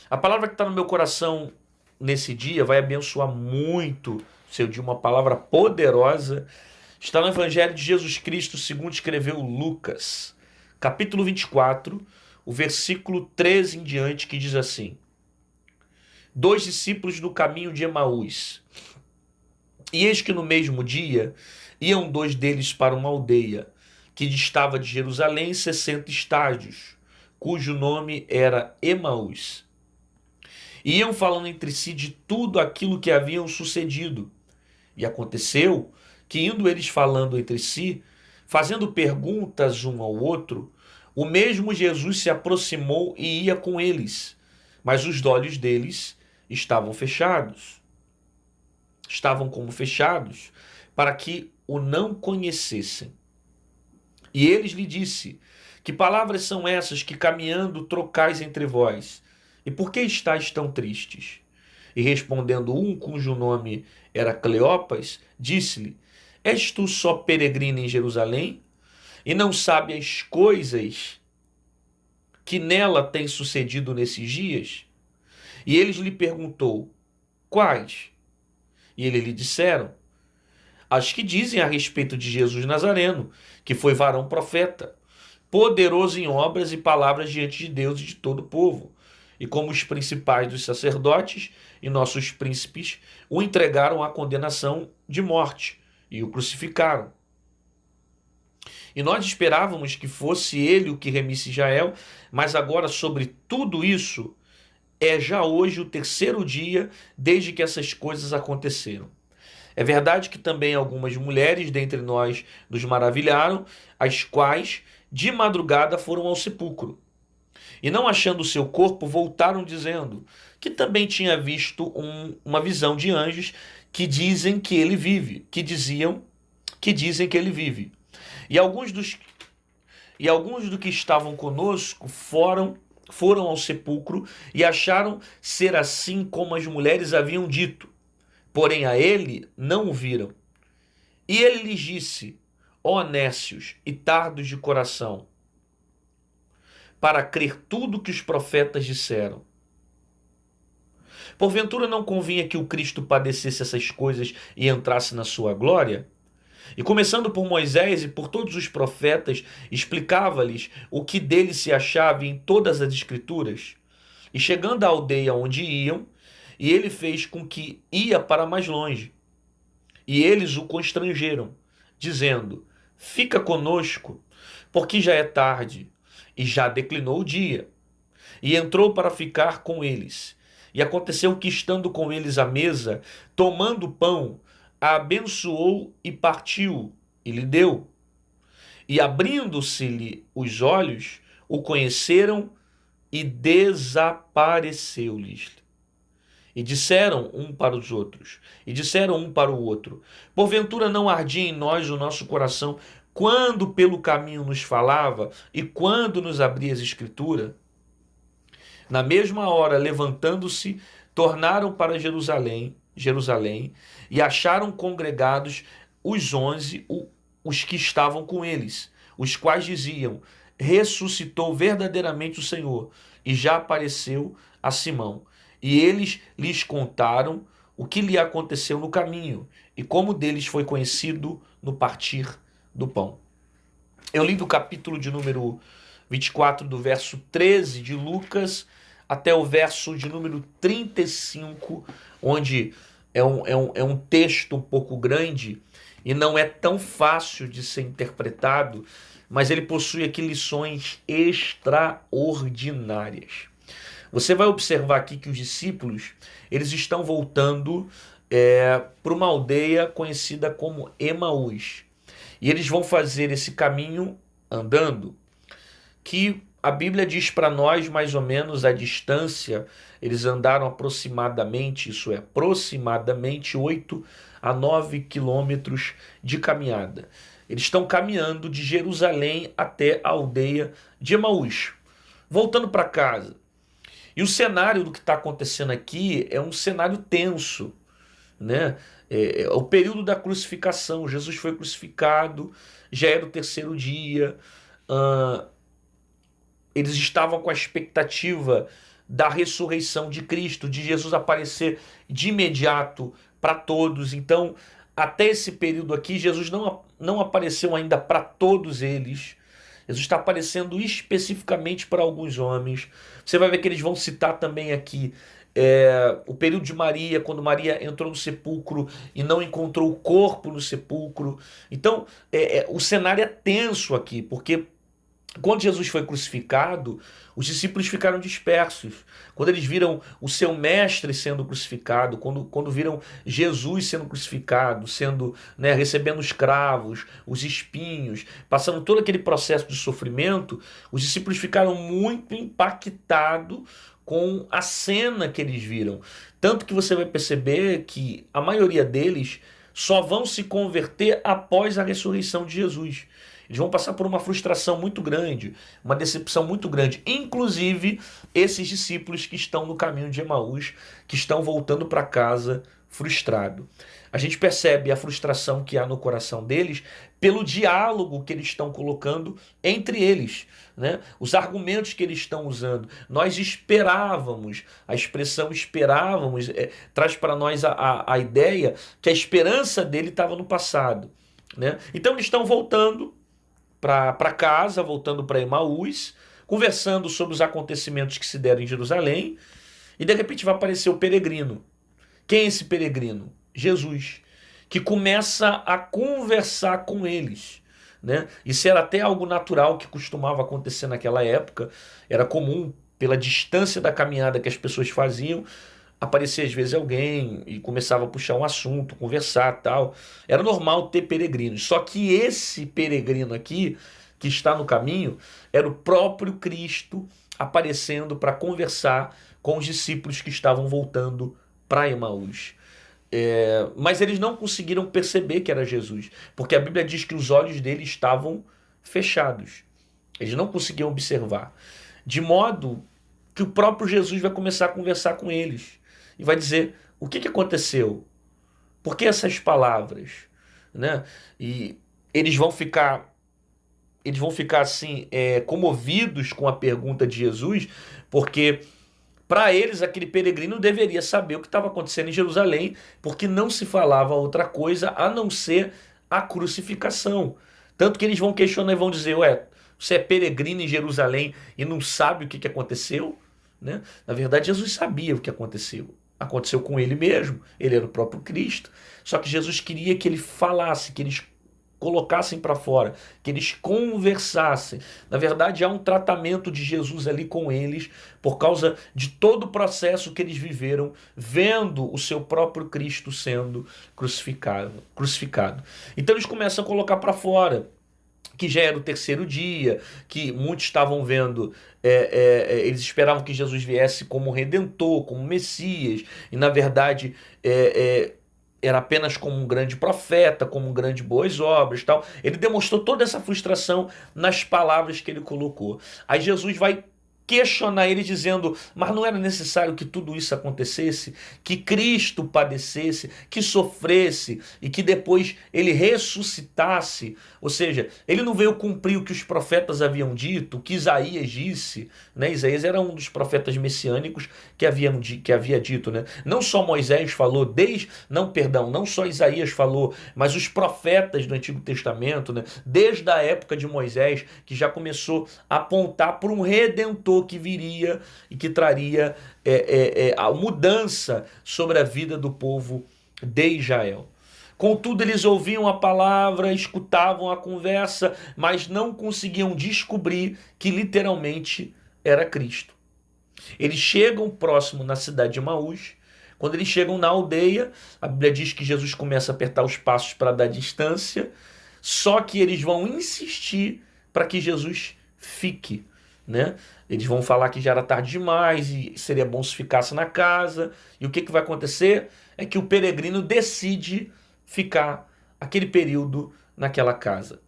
A palavra que está no meu coração nesse dia vai abençoar muito seu dia, uma palavra poderosa. Está no Evangelho de Jesus Cristo, segundo escreveu Lucas, capítulo 24, o versículo 13 em diante, que diz assim: Dois discípulos no caminho de Emaús. E eis que no mesmo dia iam dois deles para uma aldeia, que distava de Jerusalém 60 estádios, cujo nome era Emaús. E iam falando entre si de tudo aquilo que haviam sucedido. E aconteceu que, indo eles falando entre si, fazendo perguntas um ao outro, o mesmo Jesus se aproximou e ia com eles, mas os olhos deles estavam fechados. Estavam como fechados, para que o não conhecessem. E eles lhe disse: Que palavras são essas que caminhando trocais entre vós? E por que estáis tão tristes? E respondendo um, cujo nome era Cleopas, disse-lhe: És tu só peregrino em Jerusalém? E não sabe as coisas que nela têm sucedido nesses dias? E eles lhe perguntou: Quais? E eles lhe disseram: As que dizem a respeito de Jesus Nazareno, que foi varão profeta, poderoso em obras e palavras diante de Deus e de todo o povo. E como os principais dos sacerdotes e nossos príncipes o entregaram à condenação de morte e o crucificaram. E nós esperávamos que fosse ele o que remisse Israel, mas agora sobre tudo isso é já hoje o terceiro dia desde que essas coisas aconteceram. É verdade que também algumas mulheres dentre nós nos maravilharam, as quais de madrugada foram ao sepulcro. E não achando o seu corpo, voltaram dizendo que também tinha visto uma visão de anjos que dizem que ele vive, que dizem que ele vive. E alguns dos que estavam conosco foram ao sepulcro e acharam ser assim como as mulheres haviam dito. Porém a ele não o viram. E ele lhes disse: Ó nécios e tardos de coração, para crer tudo que os profetas disseram. Porventura não convinha que o Cristo padecesse essas coisas e entrasse na sua glória? E começando por Moisés e por todos os profetas, explicava-lhes o que dele se achava em todas as escrituras. E chegando à aldeia onde iam, e ele fez com que ia para mais longe. E eles o constrangeram, dizendo: Fica conosco, porque já é tarde, e já declinou o dia. E entrou para ficar com eles. E aconteceu que, estando com eles à mesa, tomando o pão, abençoou e partiu, e lhe deu. E abrindo-se-lhe os olhos, o conheceram e desapareceu-lhes. E disseram um para os outros, e disseram um para o outro: Porventura não ardia em nós o nosso coração quando pelo caminho nos falava e quando nos abria as escrituras? Na mesma hora, levantando-se, tornaram para Jerusalém, e acharam congregados os 11, os que estavam com eles, os quais diziam: Ressuscitou verdadeiramente o Senhor, e já apareceu a Simão. E eles lhes contaram o que lhe aconteceu no caminho, e como deles foi conhecido no partir do pão. Eu li do capítulo de número 24, do verso 13 de Lucas, até o verso de número 35, onde é um texto um pouco grande e não é tão fácil de ser interpretado, mas ele possui aqui lições extraordinárias. Você vai observar aqui que os discípulos eles estão voltando para uma aldeia conhecida como Emaús. E eles vão fazer esse caminho andando, que a Bíblia diz para nós mais ou menos a distância. Eles andaram aproximadamente, isso é, aproximadamente 8 a 9 quilômetros de caminhada. Eles estão caminhando de Jerusalém até a aldeia de Emaús, voltando para casa. E o cenário do que está acontecendo aqui é um cenário tenso, né? É o período da crucificação. Jesus foi crucificado, já era o terceiro dia. Eles estavam com a expectativa da ressurreição de Cristo, de Jesus aparecer de imediato para todos. Então, até esse período aqui, Jesus não apareceu ainda para todos eles. Jesus está aparecendo especificamente para alguns homens. Você vai ver que eles vão citar também aqui o período de Maria, quando Maria entrou no sepulcro e não encontrou o corpo no sepulcro. Então, o cenário é tenso aqui, porque quando Jesus foi crucificado, os discípulos ficaram dispersos. Quando eles viram o seu mestre sendo crucificado, quando viram Jesus sendo crucificado, sendo, né, recebendo os cravos, os espinhos, passando todo aquele processo de sofrimento, os discípulos ficaram muito impactados com a cena que eles viram. Tanto que você vai perceber que a maioria deles só vão se converter após a ressurreição de Jesus. Eles vão passar por uma frustração muito grande, uma decepção muito grande. Inclusive, esses discípulos que estão no caminho de Emaús, que estão voltando para casa frustrado. A gente percebe a frustração que há no coração deles pelo diálogo que eles estão colocando entre eles, né? Os argumentos que eles estão usando. Nós esperávamos, a expressão esperávamos traz para nós a ideia que a esperança dele estava no passado, né? Então eles estão voltando para casa, voltando para Emaús, conversando sobre os acontecimentos que se deram em Jerusalém, e de repente vai aparecer o peregrino. Quem é esse peregrino? Jesus, que começa a conversar com eles, né? Isso era até algo natural que costumava acontecer naquela época, era comum, pela distância da caminhada que as pessoas faziam, aparecia às vezes alguém e começava a puxar um assunto, conversar, tal. Era normal ter peregrinos. Só que esse peregrino aqui, que está no caminho, era o próprio Cristo aparecendo para conversar com os discípulos que estavam voltando para Emaús. Mas eles não conseguiram perceber que era Jesus, porque a Bíblia diz que os olhos deles estavam fechados. Eles não conseguiam observar. De modo que o próprio Jesus vai começar a conversar com eles. E vai dizer, o que aconteceu? Por que essas palavras? Né? E eles vão ficar assim, comovidos com a pergunta de Jesus, porque para eles aquele peregrino deveria saber o que estava acontecendo em Jerusalém, porque não se falava outra coisa a não ser a crucificação. Tanto que eles vão questionar e vão dizer, ué, você é peregrino em Jerusalém e não sabe o que aconteceu? Né? Na verdade, Jesus sabia o que aconteceu. Aconteceu com ele mesmo, ele era o próprio Cristo. Só que Jesus queria que ele falasse, que eles colocassem para fora, que eles conversassem. Na verdade, há um tratamento de Jesus ali com eles, por causa de todo o processo que eles viveram, vendo o seu próprio Cristo sendo crucificado. Então eles começam a colocar para fora que já era o terceiro dia, que muitos estavam vendo, eles esperavam que Jesus viesse como Redentor, como Messias, e na verdade era apenas como um grande profeta, como um grande boas obras, tal. Ele demonstrou toda essa frustração nas palavras que ele colocou. Aí Jesus vai questionar ele dizendo, mas não era necessário que tudo isso acontecesse, que Cristo padecesse, que sofresse e que depois ele ressuscitasse. Ou seja, ele não veio cumprir o que os profetas haviam dito, o que Isaías disse, né? Isaías era um dos profetas messiânicos que havia dito, né? Não só Moisés falou, não só Isaías falou, mas os profetas do Antigo Testamento, né? Desde a época de Moisés, que já começou a apontar para um redentor que viria e que traria a mudança sobre a vida do povo de Israel. Contudo, eles ouviam a palavra, escutavam a conversa, mas não conseguiam descobrir que literalmente era Cristo. Eles chegam próximo na cidade de Emaús. Quando eles chegam na aldeia, a Bíblia diz que Jesus começa a apertar os passos para dar distância, só que eles vão insistir para que Jesus fique, né? Eles vão falar que já era tarde demais e seria bom se ficasse na casa. E o que vai acontecer? É que o peregrino decide ficar aquele período naquela casa.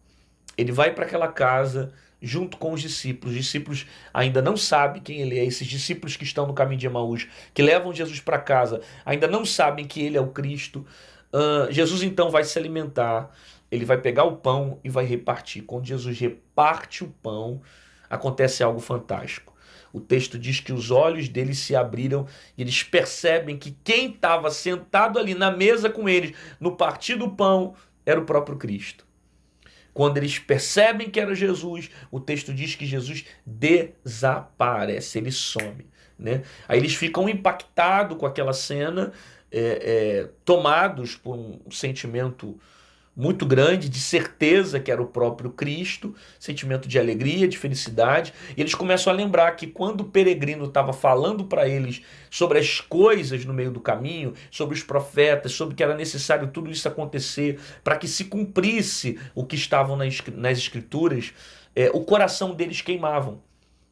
Ele vai para aquela casa junto com os discípulos. Os discípulos ainda não sabem quem ele é. Esses discípulos que estão no caminho de Emaús, que levam Jesus para casa, ainda não sabem que ele é o Cristo. Jesus então vai se alimentar. Ele vai pegar o pão e vai repartir. Quando Jesus reparte o pão, acontece algo fantástico. O texto diz que os olhos deles se abriram e eles percebem que quem estava sentado ali na mesa com eles, no partir do pão, era o próprio Cristo. Quando eles percebem que era Jesus, o texto diz que Jesus desaparece, ele some, né? Aí eles ficam impactados com aquela cena, tomados por um sentimento muito grande, de certeza que era o próprio Cristo, sentimento de alegria, de felicidade. E eles começam a lembrar que quando o peregrino estava falando para eles sobre as coisas no meio do caminho, sobre os profetas, sobre que era necessário tudo isso acontecer para que se cumprisse o que estavam nas escrituras, o coração deles queimavam.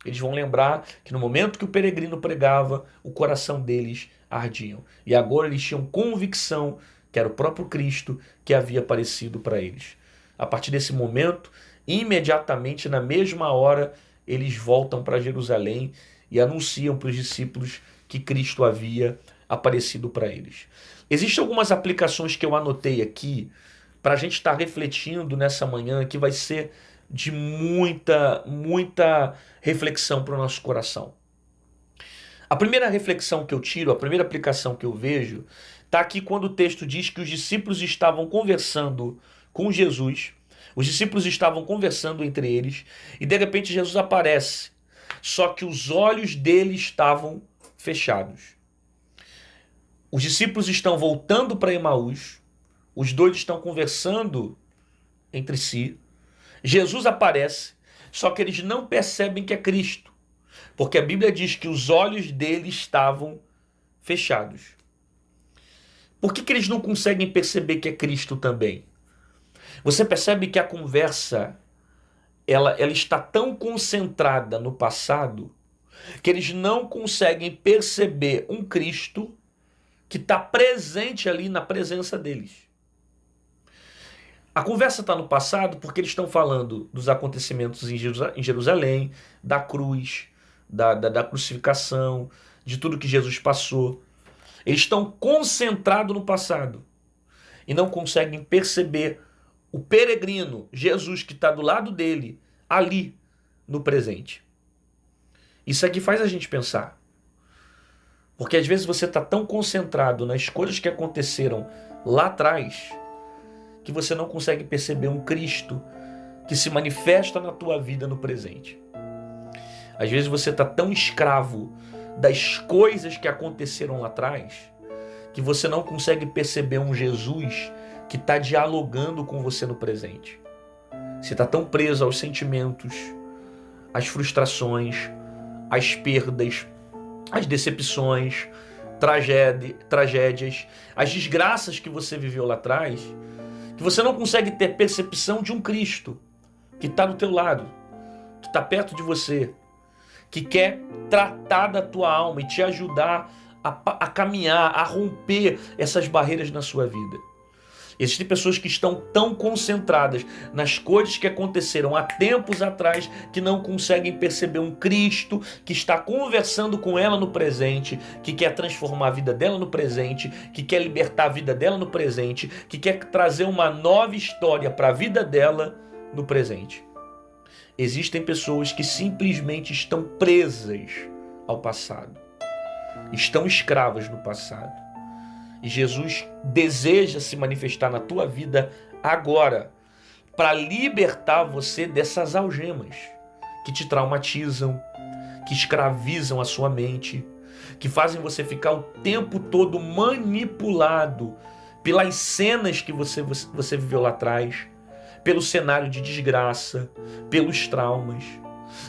Eles vão lembrar que no momento que o peregrino pregava, o coração deles ardiam. E agora eles tinham convicção que era o próprio Cristo que havia aparecido para eles. A partir desse momento, imediatamente na mesma hora, eles voltam para Jerusalém e anunciam para os discípulos que Cristo havia aparecido para eles. Existem algumas aplicações que eu anotei aqui para a gente estar refletindo nessa manhã, que vai ser de muita reflexão para o nosso coração. A primeira reflexão que eu tiro, a primeira aplicação que eu vejo, está aqui quando o texto diz que os discípulos estavam conversando com Jesus, os discípulos estavam conversando entre eles, e de repente Jesus aparece, só que os olhos deles estavam fechados. Os discípulos estão voltando para Emaús, os dois estão conversando entre si, Jesus aparece, só que eles não percebem que é Cristo, porque a Bíblia diz que os olhos deles estavam fechados. Por que eles não conseguem perceber que é Cristo também? Você percebe que a conversa ela está tão concentrada no passado que eles não conseguem perceber um Cristo que está presente ali na presença deles. A conversa está no passado porque eles estão falando dos acontecimentos em Jerusalém, da cruz, da crucificação, de tudo que Jesus passou. Eles estão concentrados no passado e não conseguem perceber o peregrino, Jesus, que está do lado dele, ali, no presente. Isso aqui faz a gente pensar. Porque às vezes você está tão concentrado nas coisas que aconteceram lá atrás que você não consegue perceber um Cristo que se manifesta na tua vida no presente. Às vezes você está tão escravo das coisas que aconteceram lá atrás que você não consegue perceber um Jesus que está dialogando com você no presente. Você está tão preso aos sentimentos, às frustrações, às perdas, às decepções, tragédias, às desgraças que você viveu lá atrás, que você não consegue ter percepção de um Cristo que está do teu lado, que está perto de você, que quer tratar da tua alma e te ajudar a caminhar, a romper essas barreiras na sua vida. Existem pessoas que estão tão concentradas nas coisas que aconteceram há tempos atrás que não conseguem perceber um Cristo que está conversando com ela no presente, que quer transformar a vida dela no presente, que quer libertar a vida dela no presente, que quer trazer uma nova história para a vida dela no presente. Existem pessoas que simplesmente estão presas ao passado, estão escravas no passado. E Jesus deseja se manifestar na tua vida agora para libertar você dessas algemas que te traumatizam, que escravizam a sua mente, que fazem você ficar o tempo todo manipulado pelas cenas que você viveu lá atrás, pelo cenário de desgraça, pelos traumas.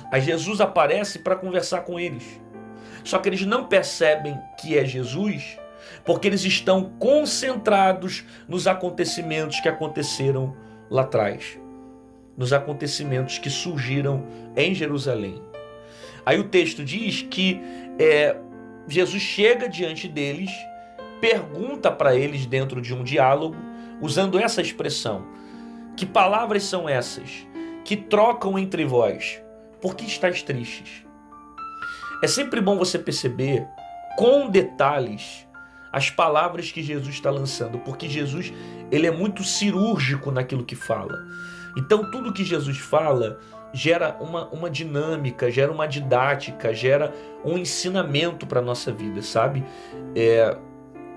Aí Jesus aparece para conversar com eles. Só que eles não percebem que é Jesus porque eles estão concentrados nos acontecimentos que aconteceram lá atrás, nos acontecimentos que surgiram em Jerusalém. Aí o texto diz que Jesus chega diante deles, pergunta para eles dentro de um diálogo, usando essa expressão: que palavras são essas que trocam entre vós? Por que estáis tristes? É sempre bom você perceber com detalhes as palavras que Jesus está lançando, porque Jesus ele é muito cirúrgico naquilo que fala. Então tudo que Jesus fala gera uma dinâmica, gera uma didática, gera um ensinamento para a nossa vida, sabe?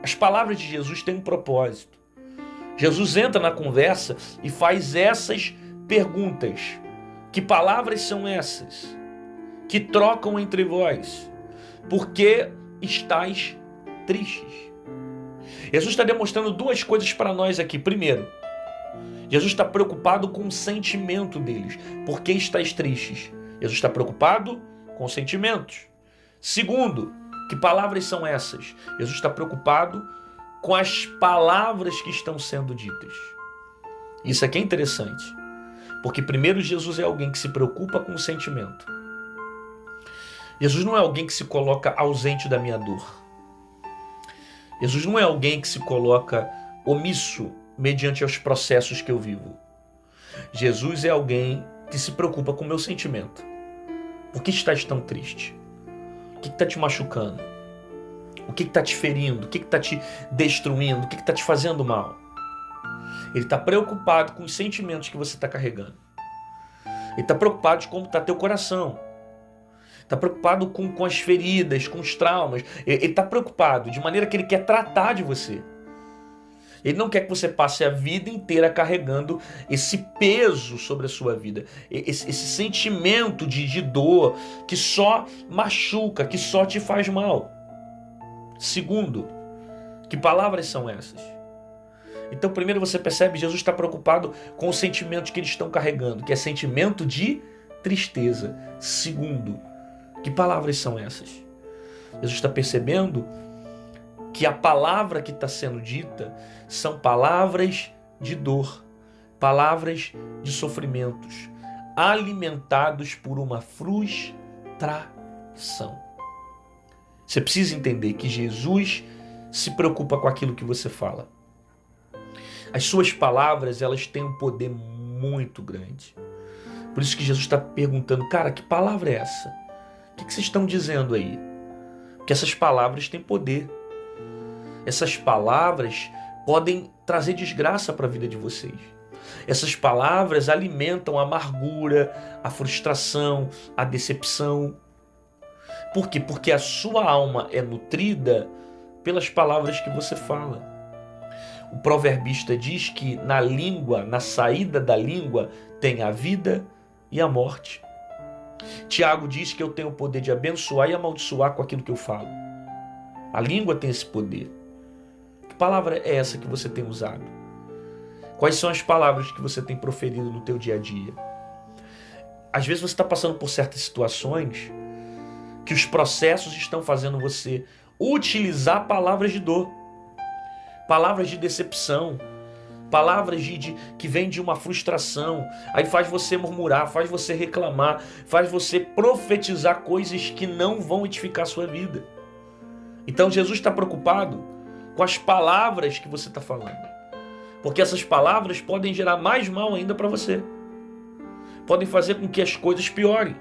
As palavras de Jesus têm um propósito. Jesus entra na conversa e faz essas perguntas. Que palavras são essas? Que trocam entre vós? Por que estáis tristes? Jesus está demonstrando duas coisas para nós aqui. Primeiro, Jesus está preocupado com o sentimento deles. Por que estáis tristes? Jesus está preocupado com os sentimentos. Segundo, que palavras são essas? Jesus está preocupado com as palavras que estão sendo ditas. Isso aqui é interessante. Porque primeiro Jesus é alguém que se preocupa com o sentimento. Jesus não é alguém que se coloca ausente da minha dor. Jesus não é alguém que se coloca omisso mediante aos processos que eu vivo. Jesus é alguém que se preocupa com o meu sentimento. Por que estás tão triste? O que está te machucando? O que está te ferindo? O que está te destruindo? O que está te fazendo mal? Ele está preocupado com os sentimentos que você está carregando. Ele está preocupado de como está teu coração. Está preocupado com as feridas, com os traumas. Ele está preocupado de maneira que ele quer tratar de você. Ele não quer que você passe a vida inteira carregando esse peso sobre a sua vida. Esse sentimento de dor que só machuca, que só te faz mal. Segundo, que palavras são essas? Então, primeiro você percebe, Jesus está preocupado com os sentimentos que eles estão carregando, que é sentimento de tristeza. Segundo, que palavras são essas? Jesus está percebendo que a palavra que está sendo dita são palavras de dor, palavras de sofrimentos, alimentados por uma frustração. Você precisa entender que Jesus se preocupa com aquilo que você fala. As suas palavras, elas têm um poder muito grande. Por isso que Jesus está perguntando, cara, que palavra é essa? O que vocês estão dizendo aí? Porque essas palavras têm poder. Essas palavras podem trazer desgraça para a vida de vocês. Essas palavras alimentam a amargura, a frustração, a decepção. Por quê? Porque a sua alma é nutrida pelas palavras que você fala. O proverbista diz que na língua, na saída da língua, tem a vida e a morte. Tiago diz que eu tenho o poder de abençoar e amaldiçoar com aquilo que eu falo. A língua tem esse poder. Que palavra é essa que você tem usado? Quais são as palavras que você tem proferido no teu dia a dia? Às vezes você está passando por certas situações que os processos estão fazendo você utilizar palavras de dor, palavras de decepção, palavras que vêm de uma frustração, aí faz você murmurar, faz você reclamar, faz você profetizar coisas que não vão edificar a sua vida. Então Jesus está preocupado com as palavras que você está falando, porque essas palavras podem gerar mais mal ainda para você, podem fazer com que as coisas piorem.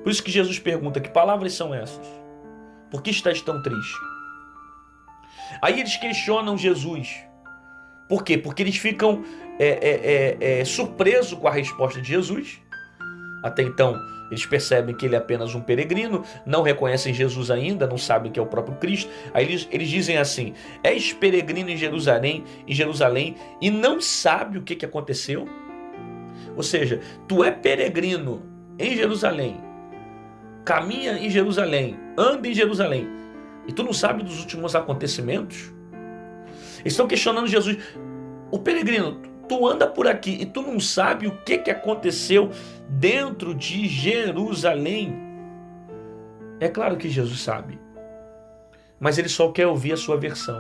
Por isso que Jesus pergunta, que palavras são essas? Por que estás tão triste? Aí eles questionam Jesus. Por quê? Porque eles ficam surpresos com a resposta de Jesus. Até então, eles percebem que ele é apenas um peregrino, não reconhecem Jesus ainda, não sabem que é o próprio Cristo. Aí eles dizem assim, és peregrino em Jerusalém e não sabe o que aconteceu? Ou seja, tu é peregrino em Jerusalém, caminha em Jerusalém, anda em Jerusalém, e tu não sabe dos últimos acontecimentos? Eles estão questionando Jesus. O peregrino, tu anda por aqui e tu não sabe o que aconteceu dentro de Jerusalém? É claro que Jesus sabe, mas ele só quer ouvir a sua versão.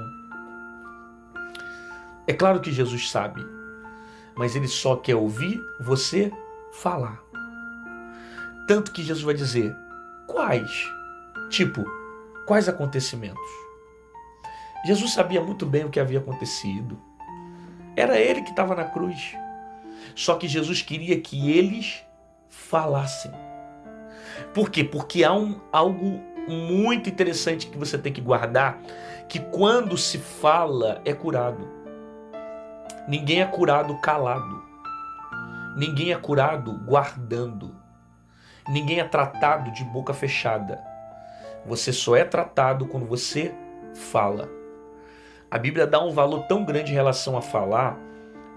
É claro que Jesus sabe, mas ele só quer ouvir você falar. Tanto que Jesus vai dizer, quais? Tipo, quais acontecimentos? Jesus sabia muito bem o que havia acontecido. Era ele que estava na cruz. Só que Jesus queria que eles falassem. Por quê? Porque há algo muito interessante que você tem que guardar, que quando se fala é curado. Ninguém é curado calado. Ninguém é curado guardando. Ninguém é tratado de boca fechada. Você só é tratado quando você fala. A Bíblia dá um valor tão grande em relação a falar,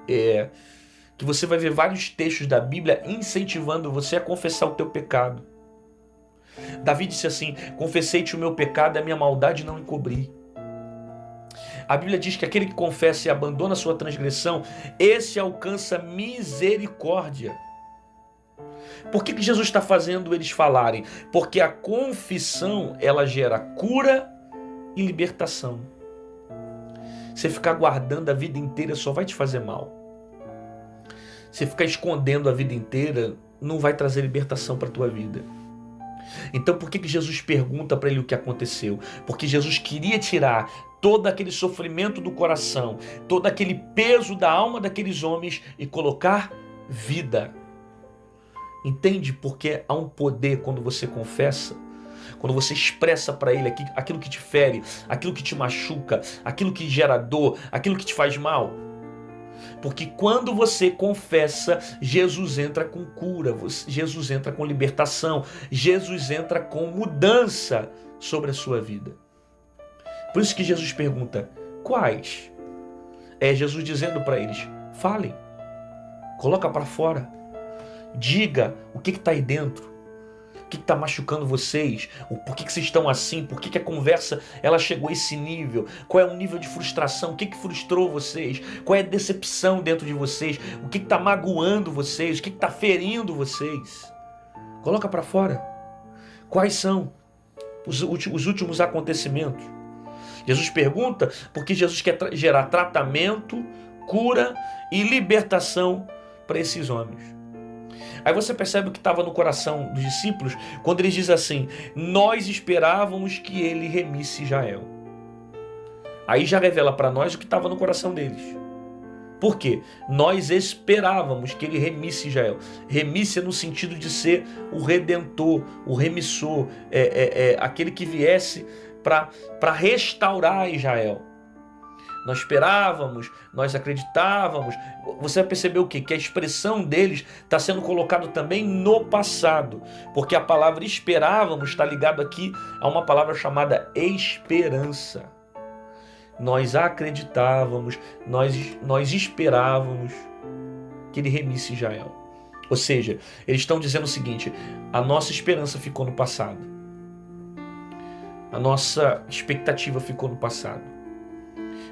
que você vai ver vários textos da Bíblia incentivando você a confessar o teu pecado. Davi disse assim: confessei-te o meu pecado e a minha maldade não encobri. A Bíblia diz que aquele que confessa e abandona a sua transgressão, esse alcança misericórdia. Por que Jesus está fazendo eles falarem? Porque a confissão, ela gera cura e libertação. Você ficar guardando a vida inteira só vai te fazer mal. Você ficar escondendo a vida inteira não vai trazer libertação para a tua vida. Então por que Jesus pergunta para ele o que aconteceu? Porque Jesus queria tirar todo aquele sofrimento do coração, todo aquele peso da alma daqueles homens e colocar vida. Entende? Porque há um poder quando você confessa, quando você expressa para ele aquilo que te fere, aquilo que te machuca, aquilo que gera dor, aquilo que te faz mal. Porque quando você confessa, Jesus entra com cura, Jesus entra com libertação, Jesus entra com mudança sobre a sua vida. Por isso que Jesus pergunta: quais? É Jesus dizendo para eles: falem, coloca para fora. Diga o que está aí dentro, o que está machucando vocês, por que vocês estão assim, por que a conversa ela chegou a esse nível, qual é o nível de frustração, o que frustrou vocês, qual é a decepção dentro de vocês, o que está magoando vocês, o que está ferindo vocês. Coloca para fora. Quais são os últimos acontecimentos? Jesus pergunta porque Jesus quer gerar tratamento, cura e libertação para esses homens. Aí você percebe o que estava no coração dos discípulos quando eles dizem assim: nós esperávamos que ele remisse Israel. Aí já revela para nós o que estava no coração deles. Por quê? Nós esperávamos que ele remisse Israel. Remisse no sentido de ser o redentor, o remissor, aquele que viesse para restaurar Israel. Nós esperávamos, nós acreditávamos. Você vai perceber o quê? Que a expressão deles está sendo colocada também no passado. Porque a palavra esperávamos está ligado aqui a uma palavra chamada esperança. Nós acreditávamos, nós esperávamos que ele remisse Israel. Ou seja, eles estão dizendo o seguinte: a nossa esperança ficou no passado. A nossa expectativa ficou no passado.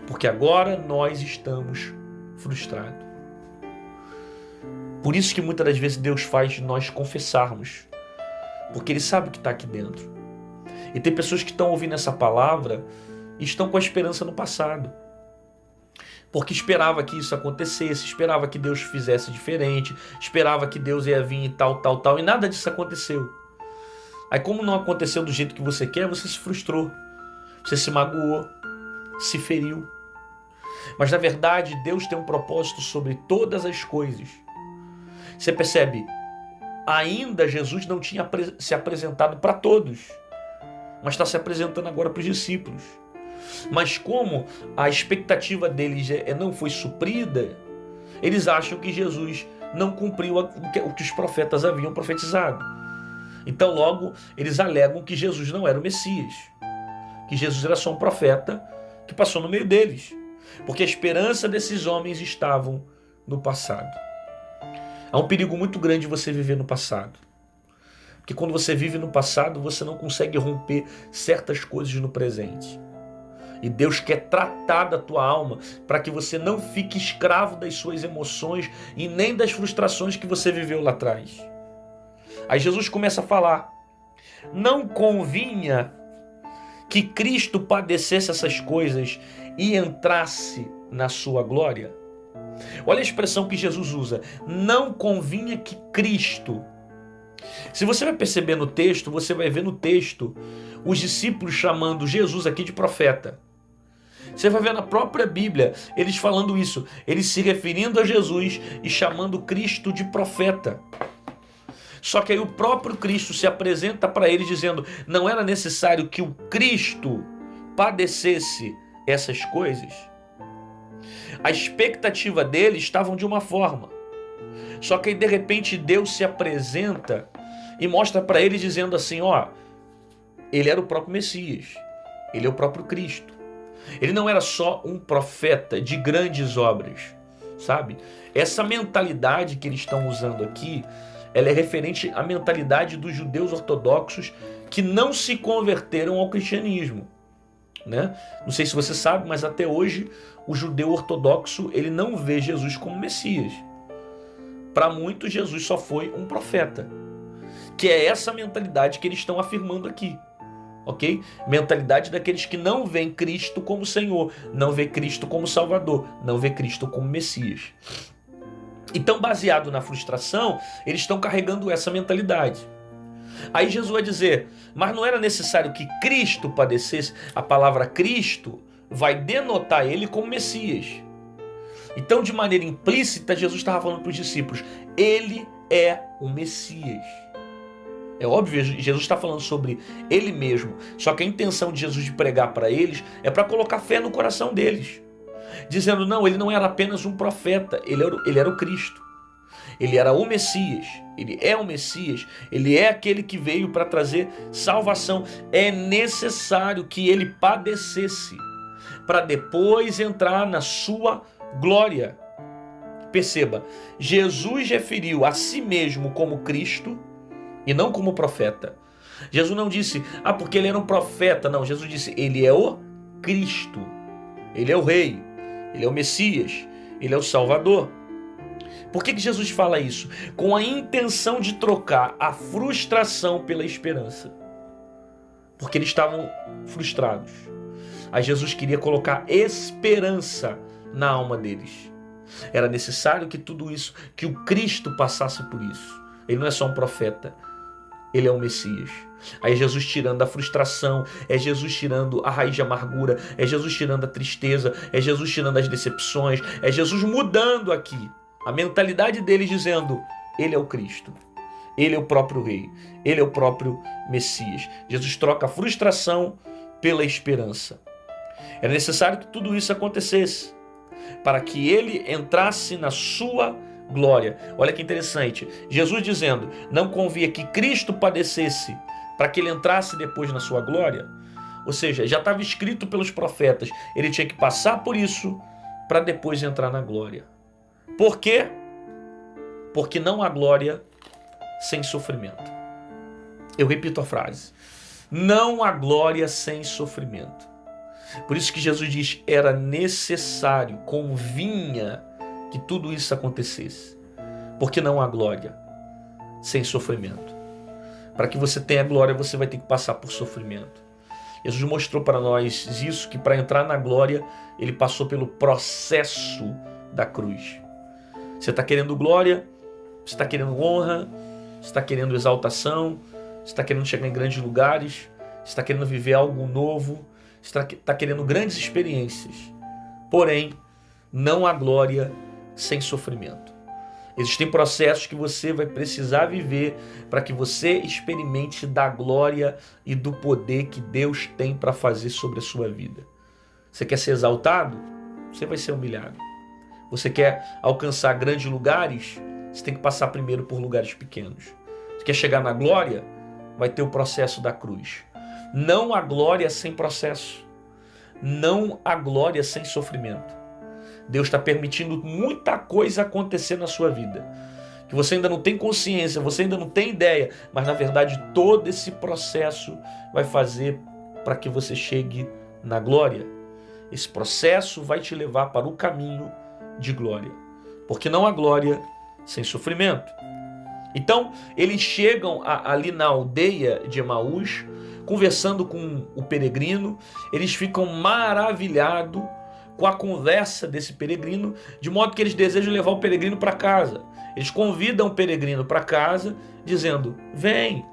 Porque agora nós estamos frustrados. Por isso que muitas das vezes Deus faz nós confessarmos. Porque Ele sabe o que está aqui dentro. E tem pessoas que estão ouvindo essa palavra e estão com a esperança no passado. Porque esperava que isso acontecesse, esperava que Deus fizesse diferente, esperava que Deus ia vir e tal, e nada disso aconteceu. Aí como não aconteceu do jeito que você quer, você se frustrou, você se magoou, se feriu. Mas na verdade Deus tem um propósito sobre todas as coisas. Você percebe? Ainda Jesus não tinha se apresentado para todos, mas está se apresentando agora para os discípulos. Mas como a expectativa deles não foi suprida, eles acham que Jesus não cumpriu o que os profetas haviam profetizado. Então logo eles alegam que Jesus não era o Messias, que Jesus era só um profeta que passou no meio deles, porque a esperança desses homens estavam no passado. Há um perigo muito grande você viver no passado, porque quando você vive no passado você não consegue romper certas coisas no presente. E Deus quer tratar da tua alma para que você não fique escravo das suas emoções e nem das frustrações que você viveu lá atrás. Aí Jesus começa a falar: não convinha que Cristo padecesse essas coisas e entrasse na sua glória? Olha a expressão que Jesus usa: não convinha que Cristo. Se você vai perceber no texto, você vai ver no texto os discípulos chamando Jesus aqui de profeta. Você vai ver na própria Bíblia eles falando isso, eles se referindo a Jesus e chamando Cristo de profeta. Só que aí o próprio Cristo se apresenta para eles dizendo: não era necessário que o Cristo padecesse essas coisas? A expectativa deles estava de uma forma. Só que aí de repente Deus se apresenta e mostra para ele dizendo assim, ó, ele era o próprio Messias, ele é o próprio Cristo. Ele não era só um profeta de grandes obras, sabe? Essa mentalidade que eles estão usando aqui, ela é referente à mentalidade dos judeus ortodoxos que não se converteram ao cristianismo, né? Não sei se você sabe, mas até hoje o judeu ortodoxo ele não vê Jesus como Messias. Para muitos, Jesus só foi um profeta, que é essa mentalidade que eles estão afirmando aqui. Ok? Mentalidade daqueles que não veem Cristo como Senhor, não vê Cristo como Salvador, não vê Cristo como Messias. Então, baseado na frustração, eles estão carregando essa mentalidade. Aí Jesus vai dizer, mas não era necessário que Cristo padecesse? A palavra Cristo vai denotar ele como Messias. Então, de maneira implícita, Jesus estava falando para os discípulos, ele é o Messias. É óbvio, Jesus está falando sobre ele mesmo. Só que a intenção de Jesus de pregar para eles é para colocar fé no coração deles. Dizendo, não, ele não era apenas um profeta, ele era o Cristo. Ele era o Messias, ele é o Messias, ele é aquele que veio para trazer salvação. É necessário que ele padecesse para depois entrar na sua glória. Perceba, Jesus referiu a si mesmo como Cristo, e não como profeta. Jesus não disse, porque ele era um profeta. Não, Jesus disse, ele é o Cristo. Ele é o Rei. Ele é o Messias. Ele é o Salvador. Por que Jesus fala isso? Com a intenção de trocar a frustração pela esperança. Porque eles estavam frustrados. Aí Jesus queria colocar esperança na alma deles. Era necessário que tudo isso, que o Cristo passasse por isso. Ele não é só um profeta. Ele é o Messias. Aí é Jesus tirando a frustração, é Jesus tirando a raiz de amargura, é Jesus tirando a tristeza, é Jesus tirando as decepções, é Jesus mudando aqui a mentalidade deles dizendo, ele é o Cristo, ele é o próprio Rei, ele é o próprio Messias. Jesus troca a frustração pela esperança. Era necessário que tudo isso acontecesse para que ele entrasse na sua glória. Olha que interessante, Jesus dizendo, não convia que Cristo padecesse para que ele entrasse depois na sua glória. Ou seja, já estava escrito pelos profetas, ele tinha que passar por isso para depois entrar na glória. Por quê? Porque não há glória sem sofrimento. Eu repito a frase, não há glória sem sofrimento. Por isso que Jesus diz, era necessário, convinha que tudo isso acontecesse, porque não há glória sem sofrimento. Para que você tenha glória, você vai ter que passar por sofrimento. Jesus mostrou para nós isso, que para entrar na glória, ele passou pelo processo da cruz. Você está querendo glória, você está querendo honra, você está querendo exaltação, você está querendo chegar em grandes lugares, você está querendo viver algo novo, você está querendo grandes experiências. Porém, não há glória sem sofrimento. Existem processos que você vai precisar viver para que você experimente da glória e do poder que Deus tem para fazer sobre a sua vida. Você quer ser exaltado? Você vai ser humilhado. Você quer alcançar grandes lugares? Você tem que passar primeiro por lugares pequenos. Você quer chegar na glória? Vai ter o processo da cruz. Não há glória sem processo. Não há glória sem sofrimento. Deus está permitindo muita coisa acontecer na sua vida, que você ainda não tem consciência, você ainda não tem ideia, mas na verdade todo esse processo vai fazer para que você chegue na glória. Esse processo vai te levar para o caminho de glória, porque não há glória sem sofrimento. Então eles chegam ali na aldeia de Emaús, conversando com o peregrino, eles ficam maravilhados com a conversa desse peregrino, de modo que eles desejam levar o peregrino para casa. Eles convidam o peregrino para casa, dizendo, vem,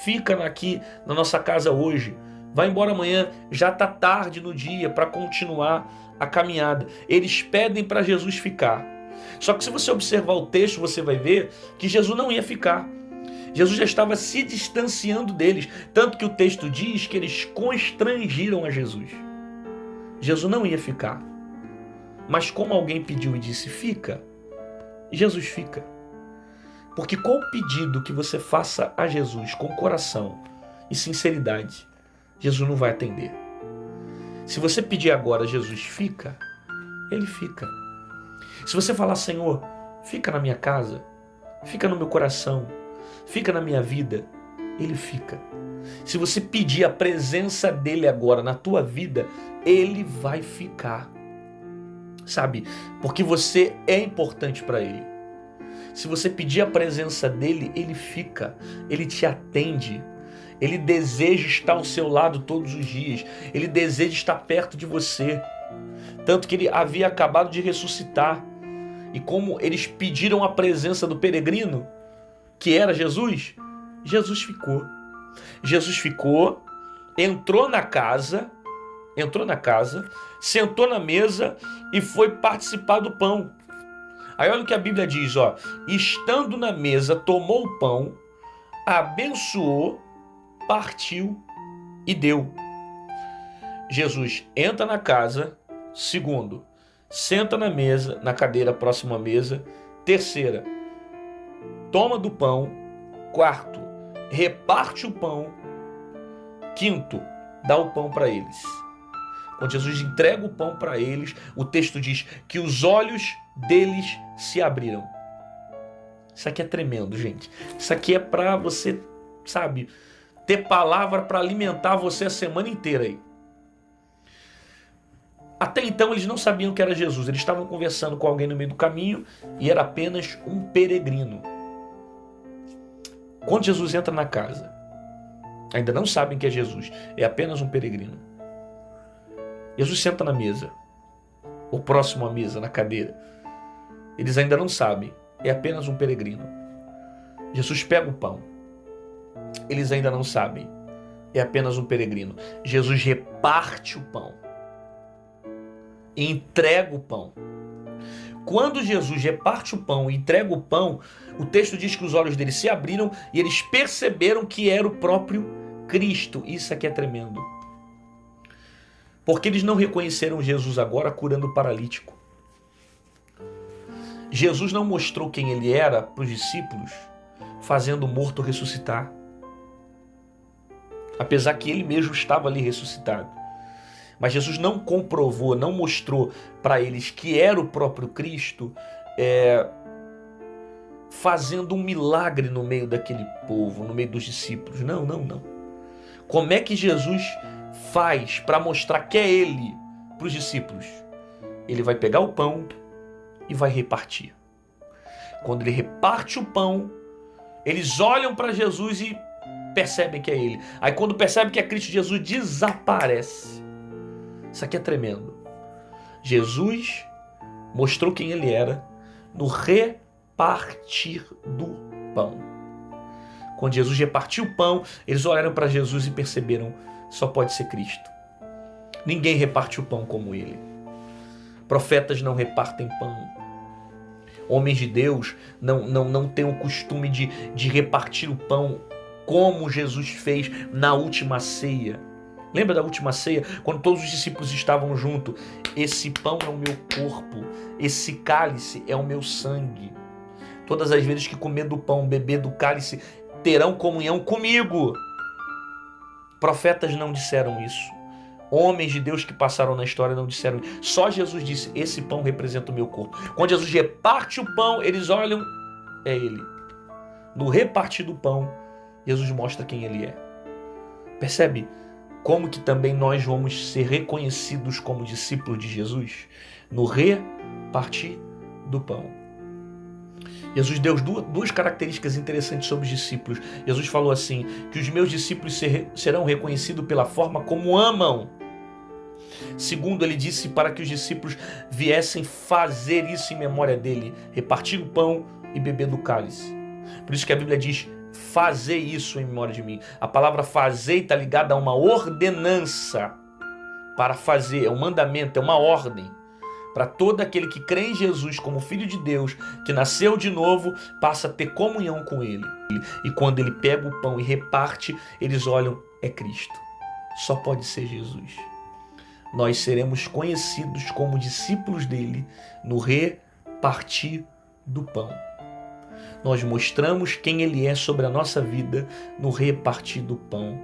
fica aqui na nossa casa hoje, vai embora amanhã, já está tarde no dia para continuar a caminhada. Eles pedem para Jesus ficar. Só que se você observar o texto, você vai ver que Jesus não ia ficar. Jesus já estava se distanciando deles, tanto que o texto diz que eles constrangiram a Jesus. Jesus não ia ficar. Mas como alguém pediu e disse, fica, Jesus fica. Porque qual pedido que você faça a Jesus com coração e sinceridade, Jesus não vai atender. Se você pedir agora, Jesus fica, ele fica. Se você falar, Senhor, fica na minha casa, fica no meu coração, fica na minha vida, ele fica. Se você pedir a presença dele agora na tua vida, ele vai ficar. Sabe? Porque você é importante para ele. Se você pedir a presença dele, ele fica, ele te atende. Ele deseja estar ao seu lado todos os dias. Ele deseja estar perto de você. Tanto que ele havia acabado de ressuscitar. E como eles pediram a presença do peregrino, que era Jesus, Jesus ficou. Jesus ficou, entrou na casa, sentou na mesa e foi participar do pão. Aí olha o que a Bíblia diz, ó. Estando na mesa, tomou o pão, abençoou, partiu e deu. Jesus entra na casa. Segundo, senta na mesa, na cadeira próxima à mesa. Terceira, toma do pão. Quarto, reparte o pão. Quinto, dá o pão para eles. Quando Jesus entrega o pão para eles, o texto diz que os olhos deles se abriram. Isso aqui é tremendo, gente. Isso aqui é para você, sabe, ter palavra para alimentar você a semana inteira aí. Até então eles não sabiam que era Jesus. Eles estavam conversando com alguém no meio do caminho e era apenas um peregrino. Quando Jesus entra na casa, ainda não sabem que é Jesus. É apenas um peregrino. Jesus senta na mesa, ou próximo à mesa, na cadeira. Eles ainda não sabem. É apenas um peregrino. Jesus pega o pão. Eles ainda não sabem. É apenas um peregrino. Jesus reparte o pão. E entrega o pão. Quando Jesus reparte o pão e entrega o pão, o texto diz que os olhos deles se abriram e eles perceberam que era o próprio Cristo. Isso aqui é tremendo. Porque eles não reconheceram Jesus agora curando o paralítico. Jesus não mostrou quem ele era para os discípulos, fazendo o morto ressuscitar. Apesar que ele mesmo estava ali ressuscitado. Mas Jesus não comprovou, não mostrou para eles que era o próprio Cristo, fazendo um milagre no meio daquele povo, no meio dos discípulos. Não, não, não. Como é que Jesus faz para mostrar que é ele para os discípulos? Ele vai pegar o pão e vai repartir. Quando ele reparte o pão, eles olham para Jesus e percebem que é ele. Aí quando percebem que é Cristo, Jesus desaparece. Isso aqui é tremendo. Jesus mostrou quem ele era no repartir do pão. Quando Jesus repartiu o pão, eles olharam para Jesus e perceberam: só pode ser Cristo. Ninguém reparte o pão como ele. Profetas não repartem pão. Homens de Deus não têm o costume de repartir o pão como Jesus fez na última ceia. Lembra da última ceia? Quando todos os discípulos estavam juntos. Esse pão é o meu corpo. Esse cálice é o meu sangue. Todas as vezes que comer do pão, beber do cálice, terão comunhão comigo. Profetas não disseram isso. Homens de Deus que passaram na história não disseram isso. Só Jesus disse: esse pão representa o meu corpo. Quando Jesus reparte o pão, eles olham, é ele. No repartir do pão, Jesus mostra quem ele é. Percebe como que também nós vamos ser reconhecidos como discípulos de Jesus? No repartir do pão. Jesus deu duas características interessantes sobre os discípulos. Jesus falou assim, que os meus discípulos serão reconhecidos pela forma como amam. Segundo, ele disse para que os discípulos viessem fazer isso em memória dele, repartir o pão e beber do cálice. Por isso que a Bíblia diz: fazer isso em memória de mim. A palavra fazer está ligada a uma ordenança. Para fazer, é um mandamento, é uma ordem. Para todo aquele que crê em Jesus como Filho de Deus, que nasceu de novo, passa a ter comunhão com ele. E quando ele pega o pão e reparte, eles olham, é Cristo. Só pode ser Jesus. Nós seremos conhecidos como discípulos dele no repartir do pão. Nós mostramos quem Ele é sobre a nossa vida no repartir do pão.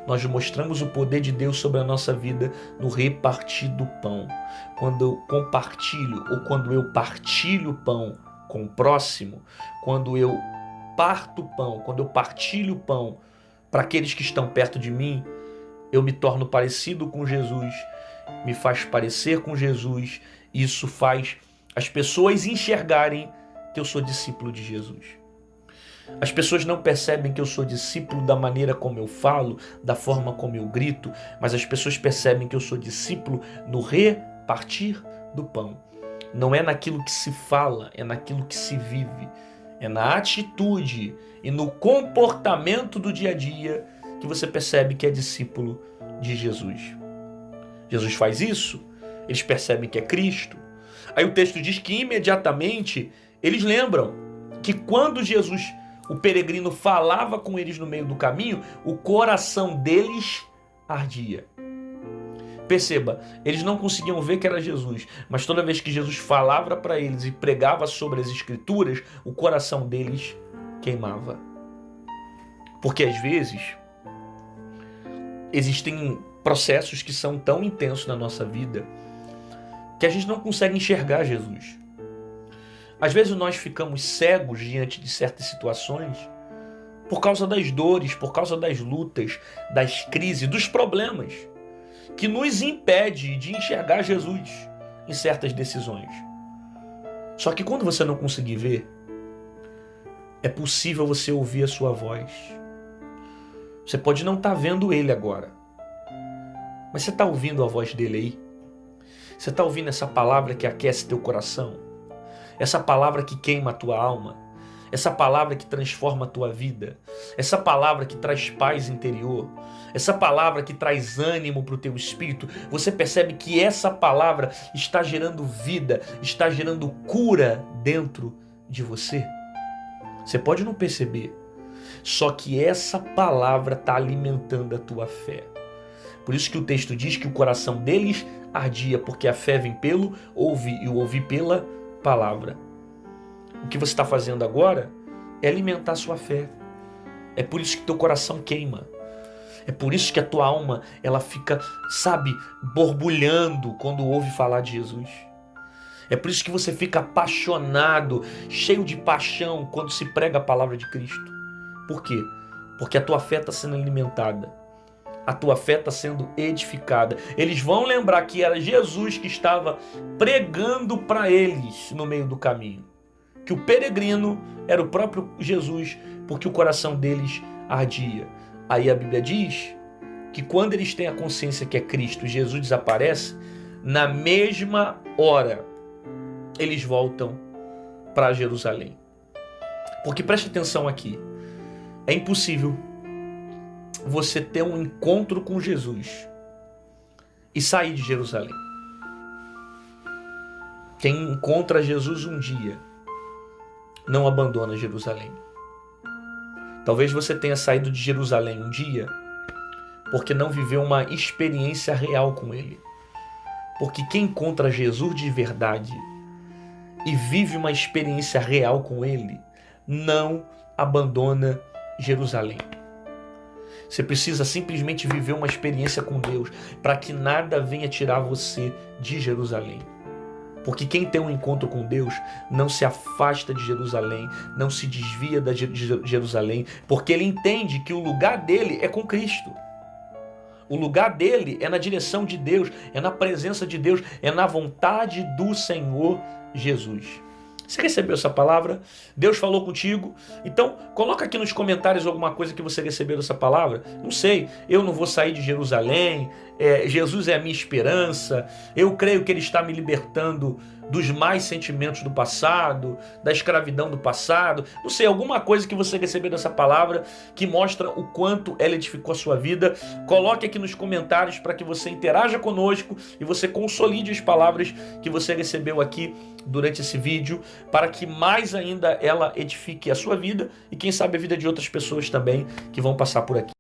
Nós mostramos o poder de Deus sobre a nossa vida no repartir do pão. Quando eu compartilho ou quando eu partilho o pão com o próximo, quando eu parto o pão, quando eu partilho o pão para aqueles que estão perto de mim, eu me torno parecido com Jesus, me faz parecer com Jesus. Isso faz as pessoas enxergarem que eu sou discípulo de Jesus. As pessoas não percebem que eu sou discípulo da maneira como eu falo, da forma como eu grito, mas as pessoas percebem que eu sou discípulo no repartir do pão. Não é naquilo que se fala, é naquilo que se vive. É na atitude e no comportamento do dia a dia que você percebe que é discípulo de Jesus. Jesus faz isso, eles percebem que é Cristo. Aí o texto diz que imediatamente eles lembram que quando Jesus, o peregrino, falava com eles no meio do caminho, o coração deles ardia. Perceba, eles não conseguiam ver que era Jesus, mas toda vez que Jesus falava para eles e pregava sobre as Escrituras, o coração deles queimava. Porque às vezes existem processos que são tão intensos na nossa vida que a gente não consegue enxergar Jesus. Às vezes nós ficamos cegos diante de certas situações por causa das dores, por causa das lutas, das crises, dos problemas, que nos impede de enxergar Jesus em certas decisões. Só que quando você não conseguir ver, é possível você ouvir a sua voz. Você pode não estar vendo Ele agora, mas você está ouvindo a voz dele aí? Você está ouvindo essa palavra que aquece teu coração? Essa palavra que queima a tua alma? Essa palavra que transforma a tua vida? Essa palavra que traz paz interior? Essa palavra que traz ânimo para o teu espírito? Você percebe que essa palavra está gerando vida, está gerando cura dentro de você? Você pode não perceber, só que essa palavra está alimentando a tua fé. Por isso que o texto diz que o coração deles ardia, porque a fé vem pelo ouvir e o ouvir pela palavra. O que você está fazendo agora é alimentar a sua fé. É por isso que teu coração queima. É por isso que a tua alma, ela fica, borbulhando quando ouve falar de Jesus. É por isso que você fica apaixonado, cheio de paixão quando se prega a palavra de Cristo. Por quê? Porque a tua fé está sendo alimentada. A tua fé está sendo edificada. Eles vão lembrar que era Jesus que estava pregando para eles no meio do caminho. Que o peregrino era o próprio Jesus, porque o coração deles ardia. Aí a Bíblia diz que quando eles têm a consciência que é Cristo, Jesus desaparece, na mesma hora eles voltam para Jerusalém. Porque preste atenção aqui, é impossível você ter um encontro com Jesus e sair de Jerusalém. Quem encontra Jesus um dia não abandona Jerusalém. Talvez você tenha saído de Jerusalém um dia porque não viveu uma experiência real com Ele. Porque quem encontra Jesus de verdade e vive uma experiência real com Ele não abandona Jerusalém. Você precisa simplesmente viver uma experiência com Deus para que nada venha tirar você de Jerusalém. Porque quem tem um encontro com Deus não se afasta de Jerusalém, não se desvia de Jerusalém, porque ele entende que o lugar dele é com Cristo. O lugar dele é na direção de Deus, é na presença de Deus, é na vontade do Senhor Jesus. Você recebeu essa palavra? Deus falou contigo? Então, coloca aqui nos comentários alguma coisa que você recebeu dessa palavra. Não sei, eu não vou sair de Jerusalém, Jesus é a minha esperança, eu creio que Ele está me libertando dos mais sentimentos do passado, da escravidão do passado. Não sei, alguma coisa que você recebeu dessa palavra que mostra o quanto ela edificou a sua vida. Coloque aqui nos comentários para que você interaja conosco e você consolide as palavras que você recebeu aqui durante esse vídeo, para que mais ainda ela edifique a sua vida e quem sabe a vida de outras pessoas também que vão passar por aqui.